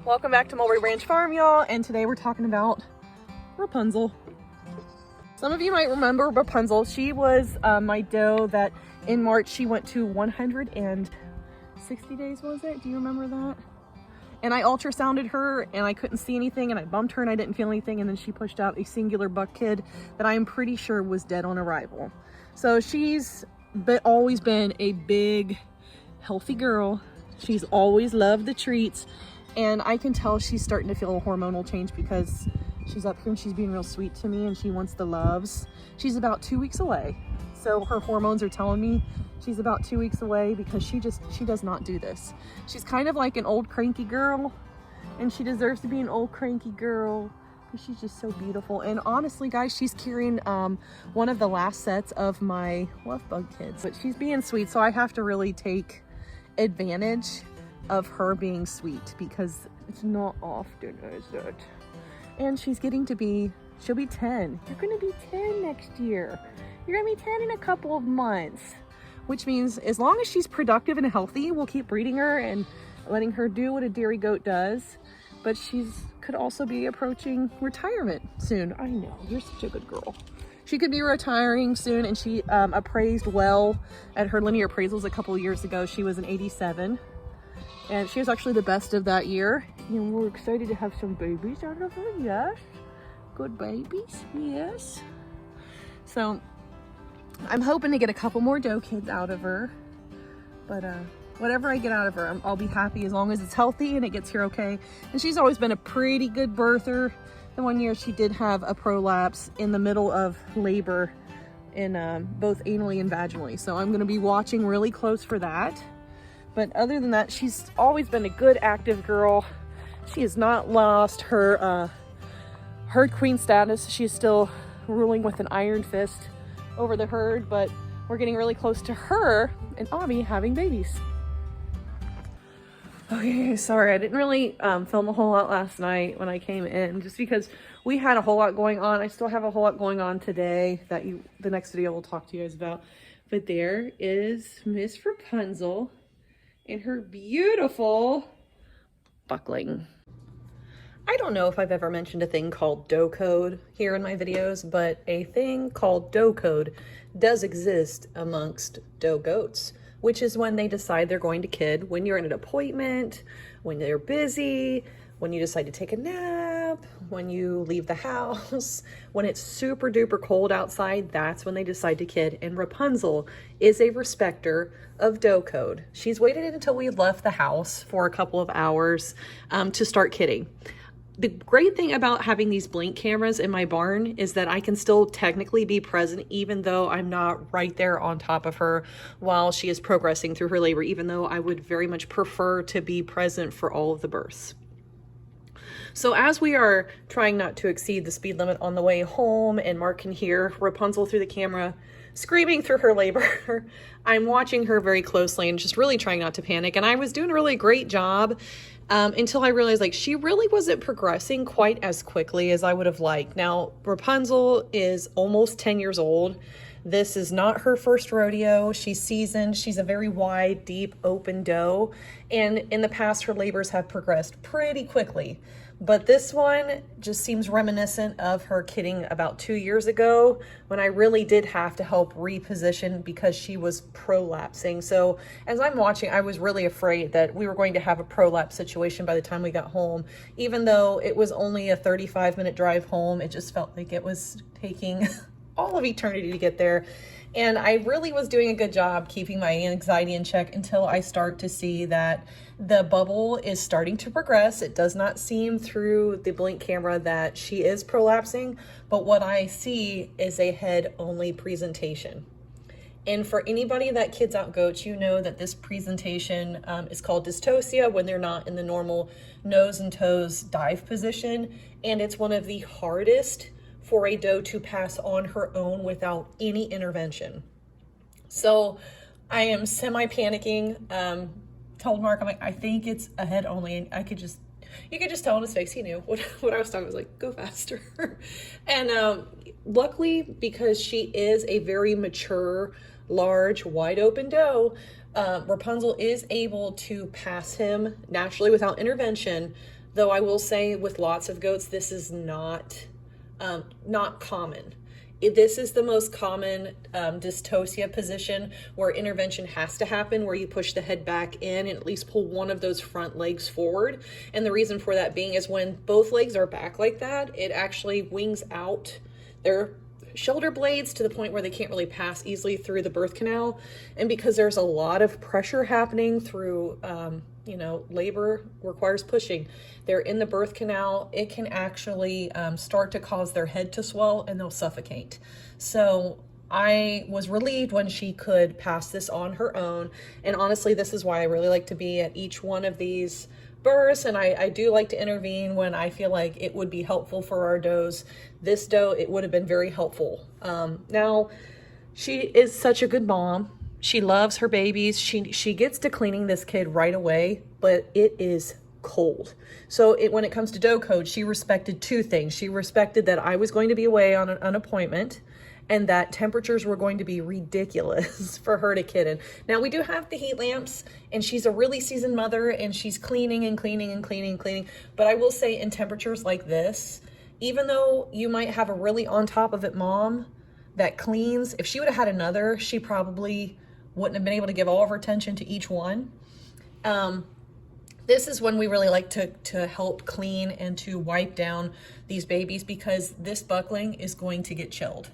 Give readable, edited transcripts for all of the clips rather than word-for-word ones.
Welcome back to Mulberry Branch Farm, y'all, and today we're talking about Rapunzel. Some of you might remember Rapunzel. She was my doe that in March she went to 160 days, was it? Do you remember that? And I ultrasounded her and I couldn't see anything, and I bumped her and I didn't feel anything, and then she pushed out a singular buck kid that I am pretty sure was dead on arrival. So she's always been a big, healthy girl. She's always loved the treats. And I can tell she's starting to feel a hormonal change because she's up here and she's being real sweet to me and she wants the loves. She's about 2 weeks away. So her hormones are telling me she's about 2 weeks away because she does not do this. She's kind of like an old cranky girl, and she deserves to be an old cranky girl because she's just so beautiful. And honestly, guys, she's carrying one of the last sets of my love bug kids, but she's being sweet. So I have to really take advantage of her being sweet because it's not often, is it? And she's getting to be, she'll be 10. You're gonna be 10 next year. You're gonna be 10 in a couple of months, which means as long as she's productive and healthy, we'll keep breeding her and letting her do what a dairy goat does. But could also be approaching retirement soon. I know, you're such a good girl. She could be retiring soon, and she appraised well at her linear appraisals a couple of years ago. She was an 87. And she was actually the best of that year. And we're excited to have some babies out of her, yes. Good babies, yes. So I'm hoping to get a couple more doe kids out of her. But whatever I get out of her, I'll be happy as long as it's healthy and it gets here okay. And she's always been a pretty good birther. The one year she did have a prolapse in the middle of labor in both anally and vaginally. So I'm gonna be watching really close for that. But other than that, she's always been a good active girl. She has not lost her herd queen status. She's still ruling with an iron fist over the herd, but we're getting really close to her and Ami having babies. Okay, sorry, I didn't really film a whole lot last night when I came in, just because we had a whole lot going on. I still have a whole lot going on today that the next video will talk to you guys about. But there is Miss Rapunzel and her beautiful buckling. I don't know if I've ever mentioned a thing called doe code here in my videos, but a thing called doe code does exist amongst doe goats, which is when they decide they're going to kid, when you're in an appointment, when they're busy, when you decide to take a nap, when you leave the house, when it's super duper cold outside, that's when they decide to kid. And Rapunzel is a respecter of doe code. She's waited until we left the house for a couple of hours to start kidding. The great thing about having these blink cameras in my barn is that I can still technically be present even though I'm not right there on top of her while she is progressing through her labor, even though I would very much prefer to be present for all of the births. So as we are trying not to exceed the speed limit on the way home, and Mark can hear Rapunzel through the camera screaming through her labor, I'm watching her very closely and just really trying not to panic. And I was doing a really great job until I realized like she really wasn't progressing quite as quickly as I would have liked. Now, Rapunzel is almost 10 years old. This is not her first rodeo. She's seasoned. She's a very wide, deep, open doe. And in the past, her labors have progressed pretty quickly. But this one just seems reminiscent of her kidding about 2 years ago when I really did have to help reposition because she was prolapsing. So as I'm watching, I was really afraid that we were going to have a prolapse situation by the time we got home. Even though it was only a 35-minute drive home, it just felt like it was taking all of eternity to get there. And I really was doing a good job keeping my anxiety in check until I start to see that the bubble is starting to progress. It does not seem through the blink camera that she is prolapsing, but what I see is a head-only presentation. And for anybody that kids out goats, you know that this presentation is called dystocia when they're not in the normal nose and toes dive position. And it's one of the hardest for a doe to pass on her own without any intervention. So I am semi-panicking. Told Mark, I'm like, I think it's a head only. And you could just tell on his face, he knew what I was talking. I was like, go faster. And luckily, because she is a very mature, large, wide open doe, Rapunzel is able to pass him naturally without intervention Though I will say with lots of goats, this is not common. This is the most common dystocia position where intervention has to happen, where you push the head back in and at least pull one of those front legs forward. And the reason for that being is when both legs are back like that, it actually wings out their shoulder blades to the point where they can't really pass easily through the birth canal. And because there's a lot of pressure happening through, you know, labor requires pushing. They're in the birth canal. It can actually start to cause their head to swell and they'll suffocate. So I was relieved when she could pass this on her own. And honestly, this is why I really like to be at each one of these births, and I do like to intervene when I feel like it would be helpful for our does. This doe, it would have been very helpful. Now, she is such a good mom. She loves her babies. She gets to cleaning this kid right away, but it is cold. So when it comes to doe code, she respected two things. She respected that I was going to be away on an appointment, and that temperatures were going to be ridiculous for her to kitten. Now, we do have the heat lamps, and she's a really seasoned mother, and she's cleaning and cleaning and cleaning and cleaning. But I will say, in temperatures like this, even though you might have a really on top of it mom that cleans, if she would have had another, she probably wouldn't have been able to give all of her attention to each one. This is when we really like to help clean and to wipe down these babies, because this buckling is going to get chilled.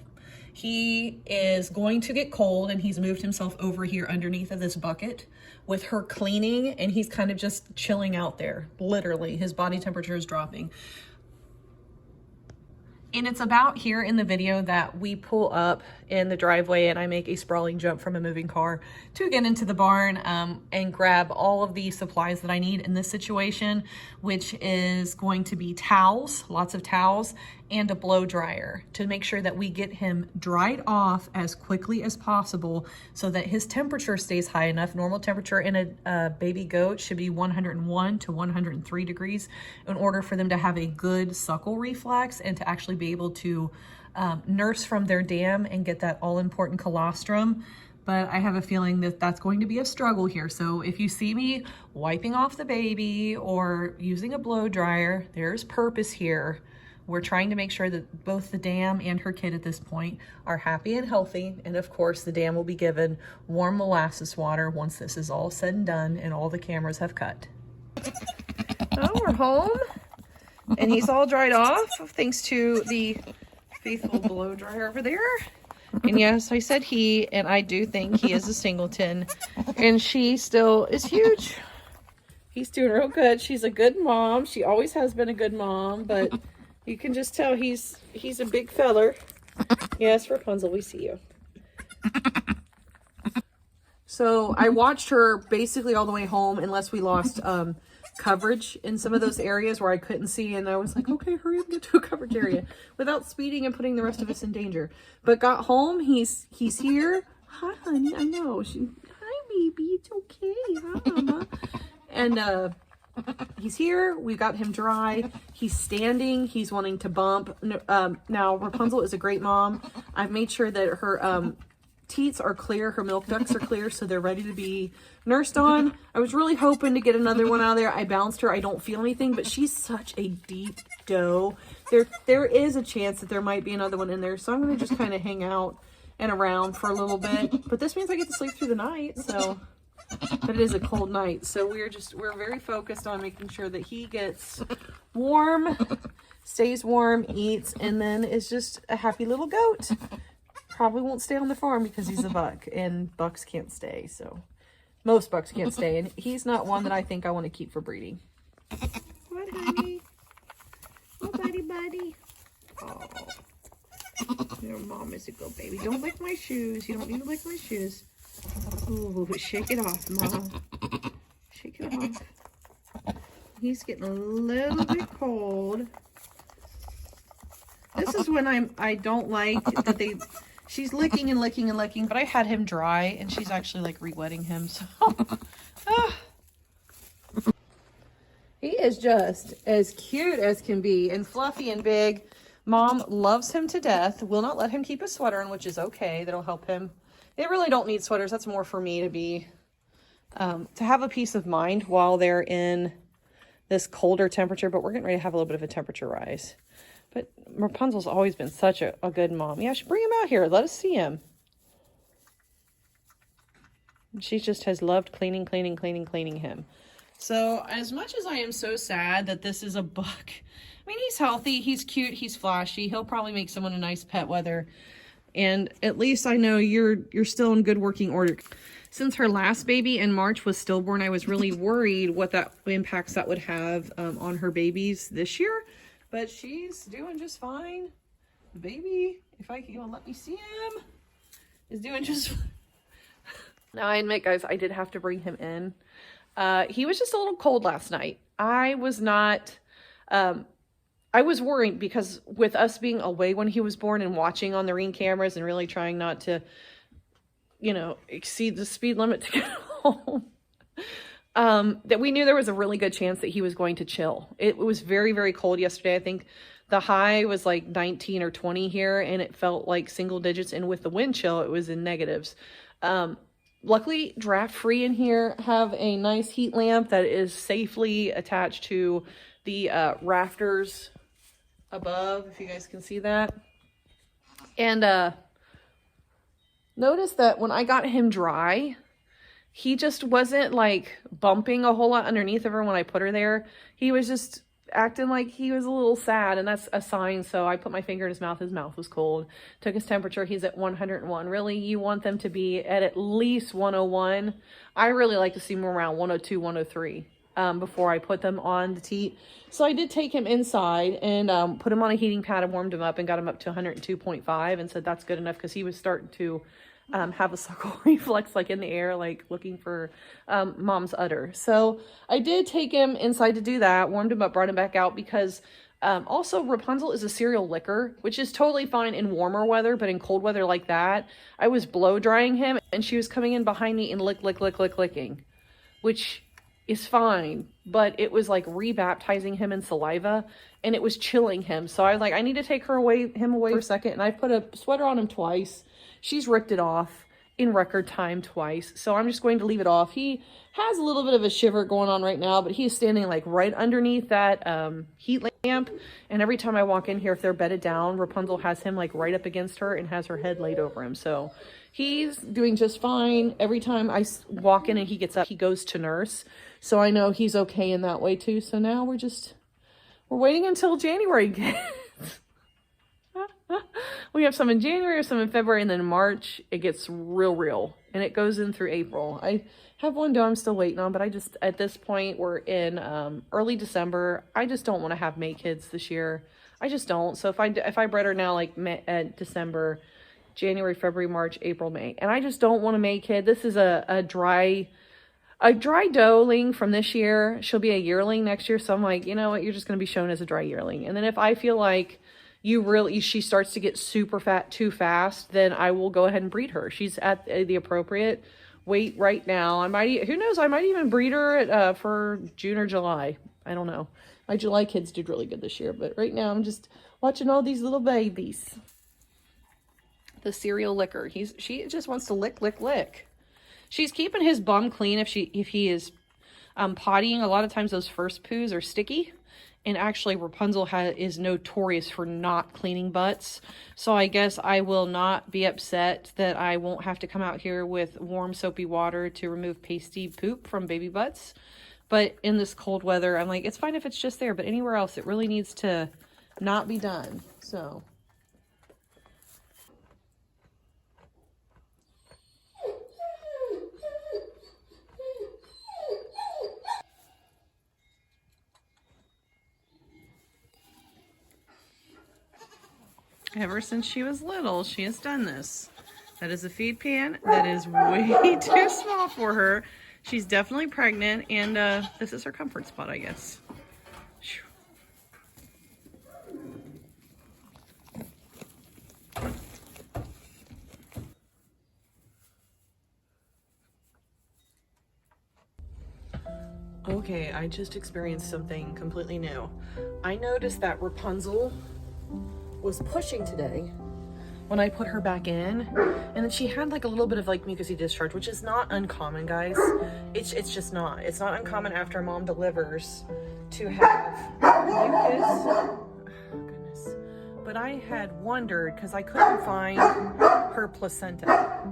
He is going to get cold, and he's moved himself over here underneath of this bucket with her cleaning, and he's kind of just chilling out there. Literally, his body temperature is dropping. And it's about here in the video that we pull up in the driveway and I make a sprawling jump from a moving car to get into the barn and grab all of the supplies that I need in this situation, which is going to be towels, lots of towels, and a blow dryer to make sure that we get him dried off as quickly as possible so that his temperature stays high enough. Normal temperature in a baby goat should be 101 to 103 degrees in order for them to have a good suckle reflex and to actually be able to nurse from their dam and get that all-important colostrum. But I have a feeling that that's going to be a struggle here. So if you see me wiping off the baby or using a blow dryer, there's purpose here. We're trying to make sure that both the dam and her kid at this point are happy and healthy. And of course, the dam will be given warm molasses water once this is all said and done and all the cameras have cut. Oh, we're home. And he's all dried off thanks to the faithful blow dryer over there. And yes, I said he, and I do think he is a singleton. And she still is huge. He's doing real good. She's a good mom. She always has been a good mom, but you can just tell he's a big feller. Yes, Rapunzel, we see you. So I watched her basically all the way home unless we lost coverage in some of those areas where I couldn't see, and I was like, okay, hurry up and get to a coverage area without speeding and putting the rest of us in danger. But got home, he's here. Hi, honey, I know. Hi, baby, it's okay. Hi, mama. And he's here. We got him dry. He's standing. He's wanting to bump. Now, Rapunzel is a great mom. I've made sure that her teats are clear, her milk ducts are clear, so they're ready to be nursed on. I was really hoping to get another one out of there. I bounced her. I don't feel anything, but she's such a deep doe. There is a chance that there might be another one in there, so I'm going to just kind of hang out and around for a little bit. But this means I get to sleep through the night, so... But it is a cold night, so we're very focused on making sure that he gets warm, stays warm, eats, and then is just a happy little goat. Probably won't stay on the farm because he's a buck, and bucks can't stay, so most bucks can't stay, and he's not one that I think I want to keep for breeding. What, honey? Oh, buddy. Oh, your mom is a good baby. Don't lick my shoes. You don't need to lick my shoes. Ooh, shake it off, Mama. Shake it off. He's getting a little bit cold. This is when I don't like that she's licking and licking and licking, but I had him dry and she's actually like re-wetting him, so. He is just as cute as can be and fluffy and big. Mom loves him to death, will not let him keep a sweater on, which is okay. That'll help him. They really don't need sweaters. That's more for me to be, to have a peace of mind while they're in this colder temperature, but we're getting ready to have a little bit of a temperature rise. But Rapunzel's always been such a good mom. Yeah, I should bring him out here. Let us see him. She just has loved cleaning him. So as much as I am so sad that this is a buck, I mean, he's healthy, he's cute, he's flashy. He'll probably make someone a nice pet, whether, and at least I know you're still in good working order. Since her last baby in March was stillborn, I was really worried what that impacts that would have on her babies this year. But she's doing just fine. The baby, if you'll let me see him, is doing just fine. Now, I admit, guys, I did have to bring him in. He was just a little cold last night. I was not, I was worried because with us being away when he was born and watching on the Ring cameras and really trying not to, you know, exceed the speed limit to get home, that we knew there was a really good chance that he was going to chill. It was very, very cold yesterday. I think the high was like 19 or 20 here, and it felt like single digits. And with the wind chill, it was in negatives. Luckily, draft free in here. Have a nice heat lamp that is safely attached to the rafters above, if you guys can see that. And notice that when I got him dry, he just wasn't like bumping a whole lot underneath of her when I put her there. He was just acting like he was a little sad, and that's a sign. So I put my finger in his mouth was cold, took his temperature, he's at 101. Really, you want them to be at least 101. I really like to see them around 102, 103 before I put them on the teat. So I did take him inside and put him on a heating pad and warmed him up and got him up to 102.5 and said that's good enough, because he was starting to have a suckle reflex, like in the air, like looking for mom's udder. So I did take him inside to do that, warmed him up, brought him back out, because also Rapunzel is a serial licker, which is totally fine in warmer weather, but in cold weather like that, I was blow drying him and she was coming in behind me and licking, which is fine, but it was like rebaptizing him in saliva and it was chilling him. So I was like, I need to take him away for a second, and I put a sweater on him twice. She's ripped it off in record time twice. So I'm just going to leave it off. He has a little bit of a shiver going on right now, but he's standing like right underneath that heat lamp. And every time I walk in here, if they're bedded down, Rapunzel has him like right up against her and has her head laid over him. So he's doing just fine. Every time I walk in and he gets up, he goes to nurse. So I know he's okay in that way too. So now we're waiting until January. We have some in January, some in February, and then in March it gets real, and it goes in through April. I have one doe I'm still waiting on, but I just, at this point, we're in early December. I just don't want to have May kids this year. I just don't. So if I bred her now, like December, January, February, March, April, May, and I just don't want a May kid. This is a dry doeling from this year. She'll be a yearling next year. So I'm like, you know what? You're just going to be shown as a dry yearling. And then if I feel like she starts to get super fat too fast, then I will go ahead and breed her. She's at the appropriate weight right now. Who knows, I might even breed her for June or July. I don't know. My July kids did really good this year, but right now I'm just watching all these little babies. The serial licker. She just wants to lick. She's keeping his bum clean if he is pottying. A lot of times those first poos are sticky. And actually, Rapunzel is notorious for not cleaning butts. So I guess I will not be upset that I won't have to come out here with warm, soapy water to remove pasty poop from baby butts. But in this cold weather, I'm like, it's fine if it's just there. But anywhere else, it really needs to not be done. So ever since she was little, she has done this. That is a feed pan that is way too small for her. She's definitely pregnant, and this is her comfort spot, I guess. Okay, I just experienced something completely new. I noticed that Rapunzel was pushing today, when I put her back in, and then she had like a little bit of like mucousy discharge, which is not uncommon, guys. It's just not. It's not uncommon after a mom delivers to have mucus. Oh, goodness. But I had wondered because I couldn't find her placenta.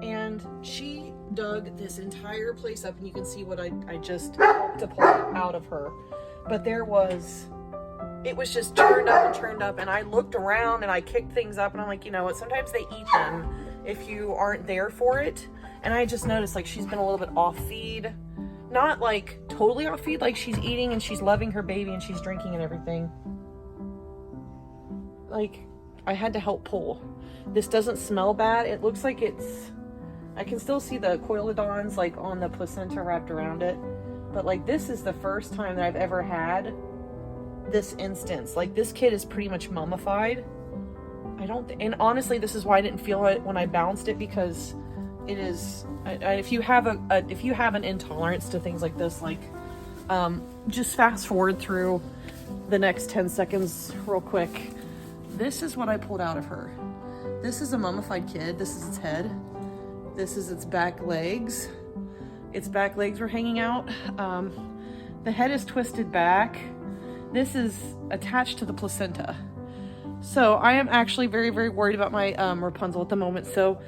And she dug this entire place up, and you can see what I just helped to pull out of her. But it was just turned up, and I looked around and I kicked things up, and I'm like, you know what, sometimes they eat them if you aren't there for it. And I just noticed like she's been a little bit off feed, not like totally off feed, like she's eating and she's loving her baby and she's drinking and everything. Like, I had to help pull. This doesn't smell bad. It looks like I can still see the cotyledons like on the placenta wrapped around it. But like, this is the first time that I've ever had this instance. Like, this kid is pretty much mummified. And honestly, this is why I didn't feel it when I bounced it, because it is, if you have an intolerance to things like this, like, just fast forward through the next 10 seconds real quick. This is what I pulled out of her. This is a mummified kid. This is its head. This is its back legs. Its back legs were hanging out. The head is twisted back. This is attached to the placenta. So I am actually very, very worried about my Rapunzel at the moment. So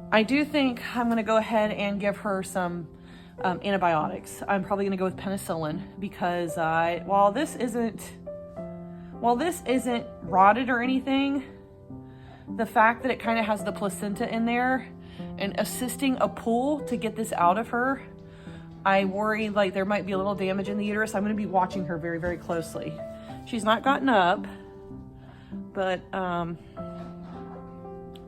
I do think I'm going to go ahead and give her some antibiotics. I'm probably going to go with penicillin, because while this isn't rotted or anything, the fact that it kind of has the placenta in there and assisting a pull to get this out of her, I worry like there might be a little damage in the uterus. I'm going to be watching her very, very closely. She's not gotten up, but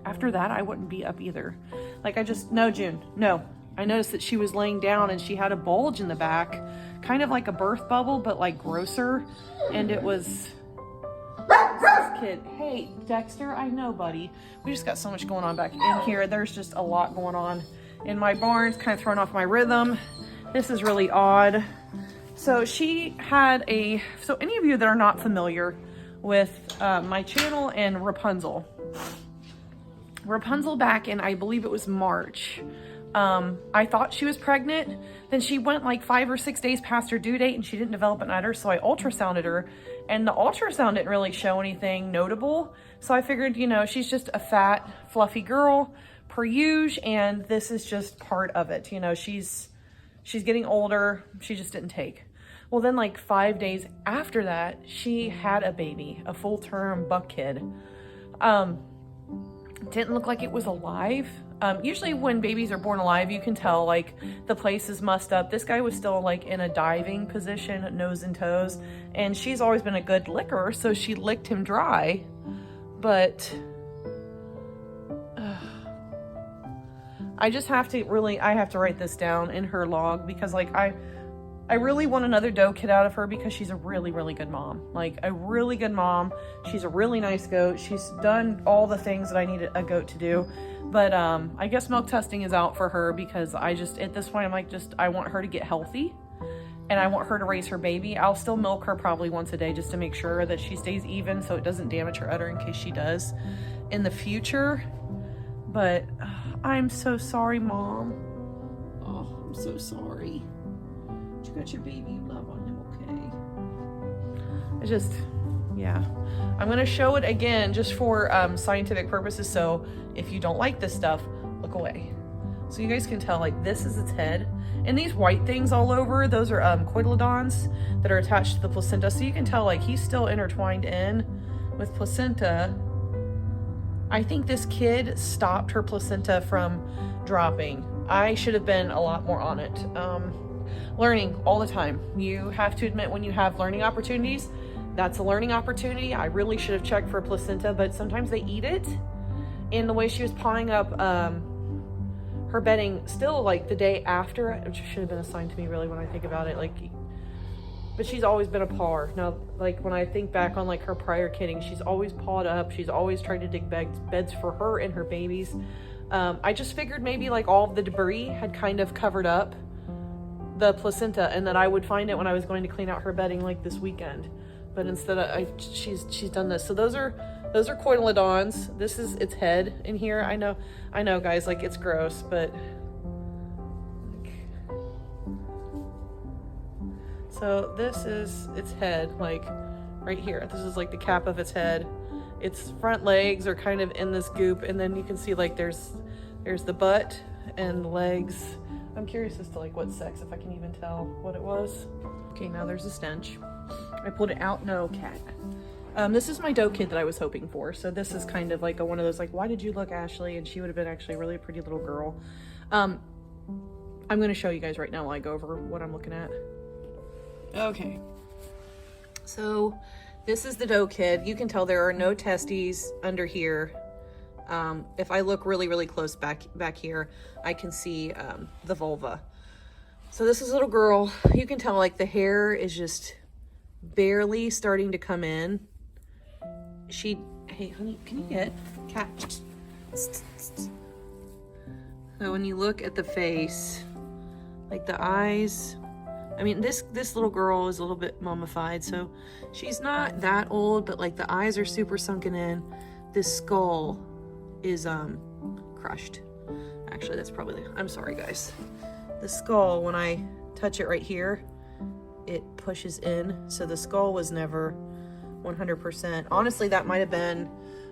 after that, I wouldn't be up either. Like, no, June, no. I noticed that she was laying down and she had a bulge in the back, kind of like a birth bubble, but like grosser. And it was this kid. Hey, Dexter, I know, buddy. We just got so much going on back in here. There's just a lot going on in my barn. It's kind of throwing off my rhythm. This is really odd. So she had so any of you that are not familiar with my channel and Rapunzel back in, I believe it was March, I thought she was pregnant. Then she went like 5 or 6 days past her due date and she didn't develop an udder. So I ultrasounded her, and the ultrasound didn't really show anything notable. So I figured, you know, she's just a fat, fluffy girl per usual, and this is just part of it. You know, she's getting older. She just didn't take. Well, then like 5 days after that, she had a baby, a full-term buck kid. Didn't look like it was alive. Usually when babies are born alive, you can tell like the place is mussed up. This guy was still like in a diving position, nose and toes, and she's always been a good licker, so she licked him dry. But I just have to I have to write this down in her log, because like I really want another doe kid out of her, because she's a really, really good mom. Like a really good mom. She's a really nice goat. She's done all the things that I need a goat to do. But I guess milk testing is out for her, because at this point, I'm like, I want her to get healthy, and I want her to raise her baby. I'll still milk her probably once a day just to make sure that she stays even, so it doesn't damage her udder in case she does in the future. But I'm so sorry, Mom. Oh, I'm so sorry. You got your baby, you love on him, okay? Yeah. I'm going to show it again just for scientific purposes, so if you don't like this stuff, look away. So you guys can tell, like, this is its head. And these white things all over, those are cotyledons that are attached to the placenta. So you can tell, like, he's still intertwined in with placenta. I think this kid stopped her placenta from dropping. I should have been a lot more on it. Learning all the time. You have to admit when you have learning opportunities, that's a learning opportunity. I really should have checked for placenta, but sometimes they eat it. And the way she was pawing up her bedding still like the day after, it should have been assigned to me really when I think about it. Like, but she's always been a pawer. Now, like when I think back on like her prior kidding, she's always pawed up. She's always tried to dig beds for her and her babies. I just figured maybe like all of the debris had kind of covered up the placenta, and that I would find it when I was going to clean out her bedding like this weekend. But instead she's done this. So those are Those are cotyledons. This is its head in here. I know guys, like it's gross, but so this is its head, like right here. This is like the cap of its head. Its front legs are kind of in this goop, and then you can see like there's the butt and the legs. I'm curious as to like what sex, if I can even tell what it was. Okay, now there's a stench. I pulled it out. No, cat. This is my doe kid that I was hoping for. So this is kind of like one of those like, why did you look, Ashley? And she would have been actually a really pretty little girl. I'm going to show you guys right now while I go over what I'm looking at. Okay. So this is the doe kid. You can tell there are no testes under here. If I look really, really close back here, I can see the vulva. So this is a little girl. You can tell like the hair is just barely starting to come in. Hey honey, can you get cat? So when you look at the face, like the eyes, I mean, this little girl is a little bit mummified, so she's not that old, but like the eyes are super sunken in. This skull is crushed. Actually, that's probably I'm sorry guys. The skull, when I touch it right here, it pushes in, so the skull was never 100%. Honestly, that might have been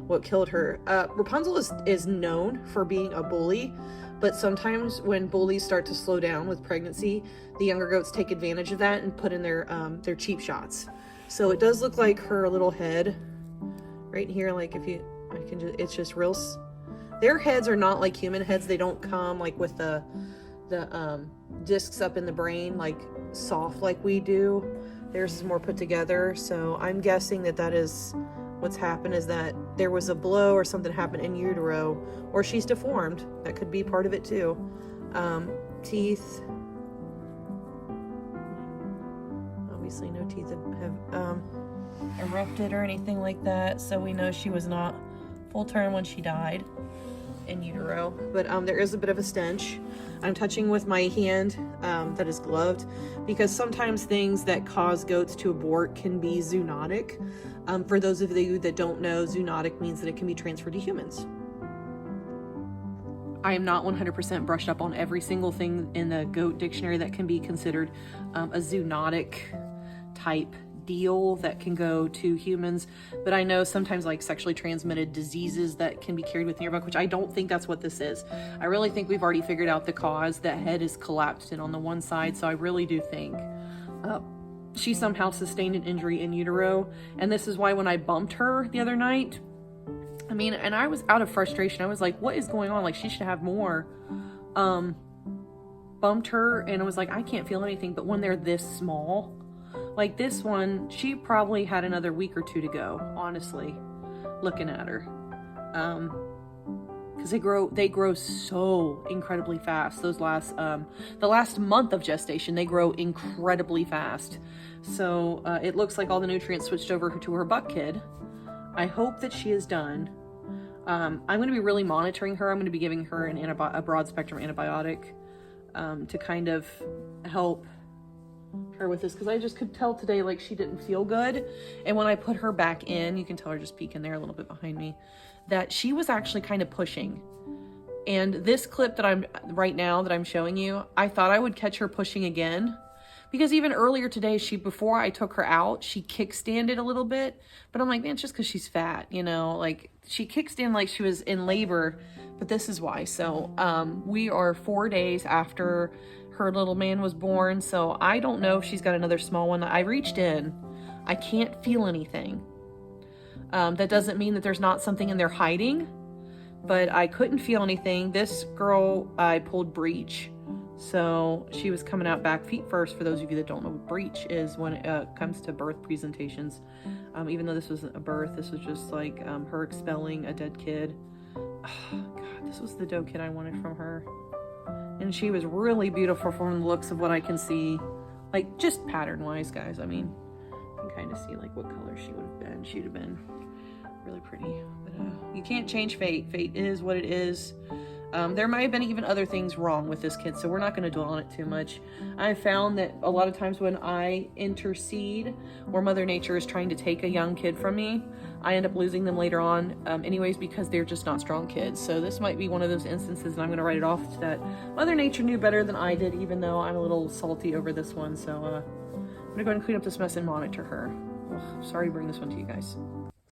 what killed her. Rapunzel is known for being a bully, but sometimes when bullies start to slow down with pregnancy, the younger goats take advantage of that and put in their cheap shots. So it does look like her little head right here, like it's just real. Their heads are not like human heads. They don't come like with the discs up in the brain, like soft like we do. Theirs is more put together. So I'm guessing that is what's happened, is that there was a blow or something happened in utero, or she's deformed. That could be part of it too. Teeth. Obviously no teeth have erupted or anything like that. So we know she was not full term when she died in utero, but there is a bit of a stench. I'm touching with my hand that is gloved, because sometimes things that cause goats to abort can be zoonotic. For those of you that don't know, zoonotic means that it can be transferred to humans. I am not 100% brushed up on every single thing in the goat dictionary that can be considered a zoonotic type deal that can go to humans, but I know sometimes like sexually transmitted diseases that can be carried within your buck, which I don't think that's what this is. I really think we've already figured out the cause. That head is collapsed in on the one side, so I really do think she somehow sustained an injury in utero, and this is why when I bumped her the other night, I mean, and I was out of frustration. I was like, what is going on? Like, she should have more. Bumped her, and I was like, I can't feel anything, but when they're this small, like this one, she probably had another week or two to go, honestly, looking at her. Because they grow so incredibly fast. Those the last month of gestation, they grow incredibly fast. So it looks like all the nutrients switched over to her buck kid. I hope that she is done. I'm going to be really monitoring her. I'm going to be giving her a broad spectrum antibiotic to kind of help her with this, because I just could tell today like she didn't feel good. And when I put her back in, you can tell her just peeking there a little bit behind me, that she was actually kind of pushing. And this clip that I'm showing you, I thought I would catch her pushing again, because even earlier today, before I took her out, she kickstanded a little bit, but I'm like, man, it's just because she's fat, you know, like she kickstand like she was in labor, but this is why. So we are 4 days after her little man was born, so I don't know if she's got another small one. I reached in, I can't feel anything. That doesn't mean that there's not something in there hiding, but I couldn't feel anything. This girl, I pulled breech, so she was coming out back feet first. For those of you that don't know what breech is, when it comes to birth presentations, even though this wasn't a birth, this was just like her expelling a dead kid. Oh, God, this was the doe kid I wanted from her. And she was really beautiful from the looks of what I can see, like just pattern wise, guys. I mean, you can kind of see like what color she would have been. She'd have been really pretty, but you can't change fate. Fate is what it is. There might have been even other things wrong with this kid, so we're not going to dwell on it too much. I found that a lot of times when I intercede, or Mother Nature is trying to take a young kid from me, I end up losing them later on anyways, because they're just not strong kids. So this might be one of those instances, and I'm going to write it off that Mother Nature knew better than I did, even though I'm a little salty over this one. So I'm going to go ahead and clean up this mess and monitor her. Ugh, sorry to bring this one to you guys.